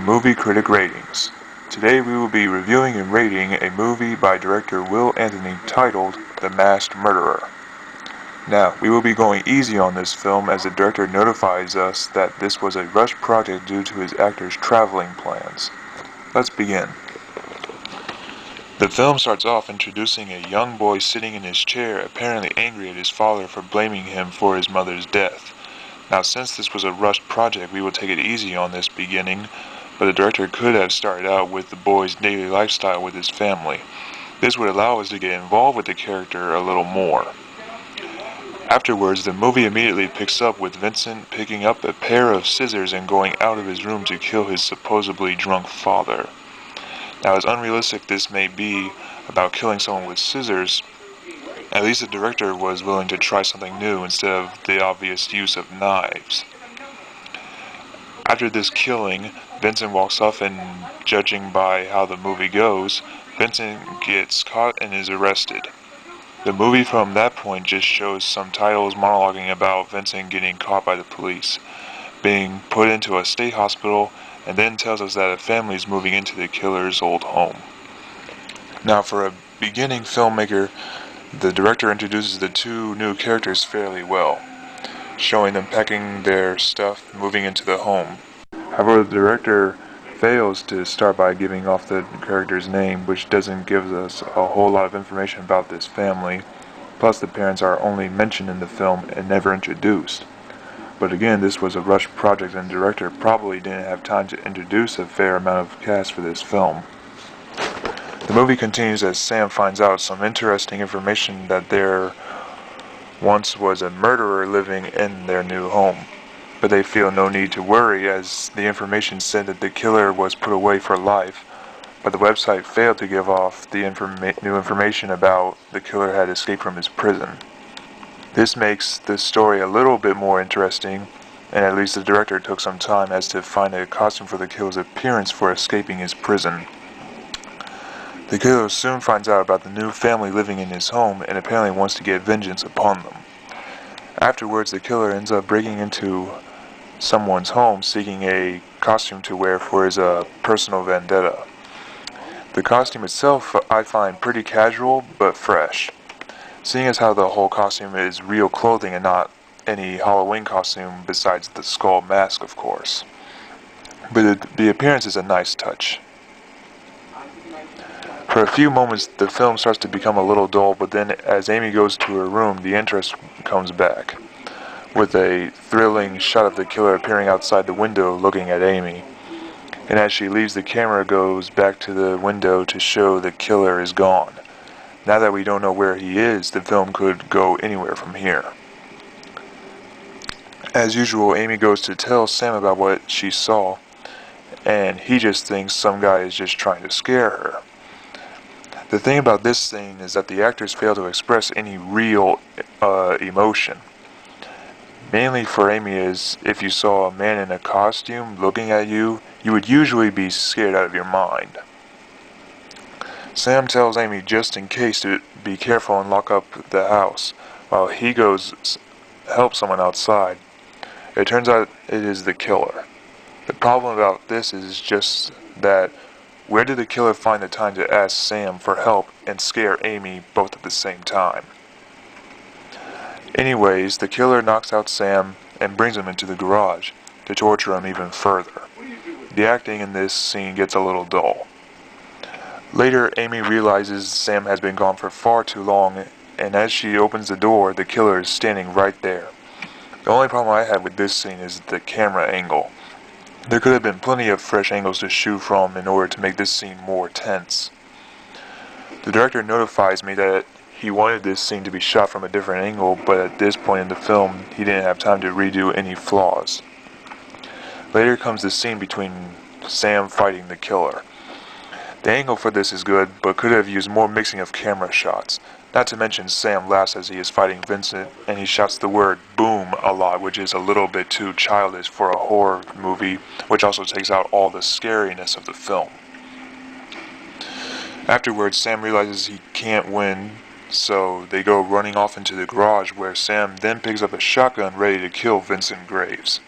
Movie Critic Ratings. Today we will be reviewing and rating a movie by director Will Anthony titled The Masked Murderer. Now, we will be going easy on this film as the director notifies us that this was a rushed project due to his actors' traveling plans. Let's begin. The film starts off introducing a young boy sitting in his chair, apparently angry at his father for blaming him for his mother's death. Now, since this was a rushed project, we will take it easy on this beginning, but the director could have started out with the boy's daily lifestyle with his family. This would allow us to get involved with the character a little more. Afterwards, the movie immediately picks up with Vincent picking up a pair of scissors and going out of his room to kill his supposedly drunk father. Now, as unrealistic this may be about killing someone with scissors, at least the director was willing to try something new instead of the obvious use of knives. After this killing, Vincent walks off, and judging by how the movie goes, Vincent gets caught and is arrested. The movie from that point just shows some titles monologuing about Vincent getting caught by the police, being put into a state hospital, and then tells us that a family is moving into the killer's old home. Now, for a beginning filmmaker, the director introduces the two new characters fairly well, showing them packing their stuff, moving into the home. However, the director fails to start by giving off the character's name, which doesn't give us a whole lot of information about this family. Plus, the parents are only mentioned in the film and never introduced. But again, this was a rushed project, and the director probably didn't have time to introduce a fair amount of cast for this film. The movie continues as Sam finds out some interesting information that there once was a murderer living in their new home. But they feel no need to worry, as the information said that the killer was put away for life, but the website failed to give off the new information about the killer had escaped from his prison. This makes the story a little bit more interesting, and at least the director took some time as to find a costume for the killer's appearance for escaping his prison. The killer soon finds out about the new family living in his home and apparently wants to get vengeance upon them. Afterwards, the killer ends up breaking into someone's home seeking a costume to wear for his personal vendetta. The costume itself I find pretty casual but fresh, seeing as how the whole costume is real clothing and not any Halloween costume besides the skull mask, of course. But the appearance is a nice touch. For a few moments, the film starts to become a little dull, but then as Amy goes to her room, the interest comes back, with a thrilling shot of the killer appearing outside the window looking at Amy. And as she leaves, the camera goes back to the window to show the killer is gone. Now that we don't know where he is, the film could go anywhere from here. As usual, Amy goes to tell Sam about what she saw, and he just thinks some guy is just trying to scare her. The thing about this scene is that the actors fail to express any real emotion. Mainly for Amy is, if you saw a man in a costume looking at you, you would usually be scared out of your mind. Sam tells Amy just in case to be careful and lock up the house, while he goes help someone outside. It turns out it is the killer. The problem about this is just that where did the killer find the time to ask Sam for help and scare Amy both at the same time? Anyways, the killer knocks out Sam and brings him into the garage to torture him even further. The acting in this scene gets a little dull. Later, Amy realizes Sam has been gone for far too long, and as she opens the door, the killer is standing right there. The only problem I have with this scene is the camera angle. There could have been plenty of fresh angles to shoot from in order to make this scene more tense. The director notifies me that he wanted this scene to be shot from a different angle, but at this point in the film, he didn't have time to redo any flaws. Later comes the scene between Sam fighting the killer. The angle for this is good, but could have used more mixing of camera shots. Not to mention Sam laughs as he is fighting Vincent, and he shouts the word boom a lot, which is a little bit too childish for a horror movie, which also takes out all the scariness of the film. Afterwards, Sam realizes he can't win, so they go running off into the garage, where Sam then picks up a shotgun ready to kill Vincent Graves.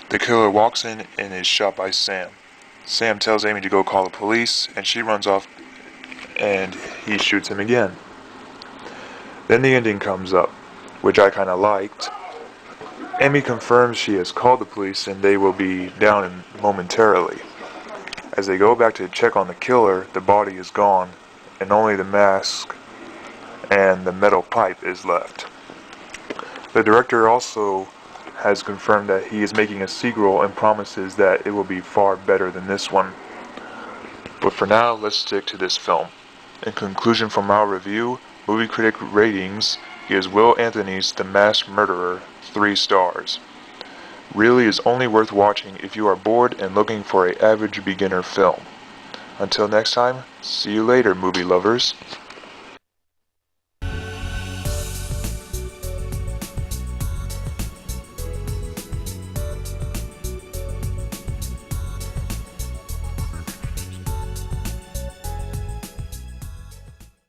The killer walks in and is shot by Sam. Sam tells Amy to go call the police, and she runs off, and he shoots him again. Then the ending comes up, which I kinda liked. Amy confirms she has called the police and they will be down momentarily. As they go back to check on the killer, the body is gone, and only the mask and the metal pipe is left. The director also has confirmed that he is making a sequel and promises that it will be far better than this one. But for now, let's stick to this film. In conclusion from our review, Movie Critic Ratings gives Will Anthony's The Masked Murderer 3 stars. Really is only worth watching if you are bored and looking for an average beginner film. Until next time, see you later, movie lovers.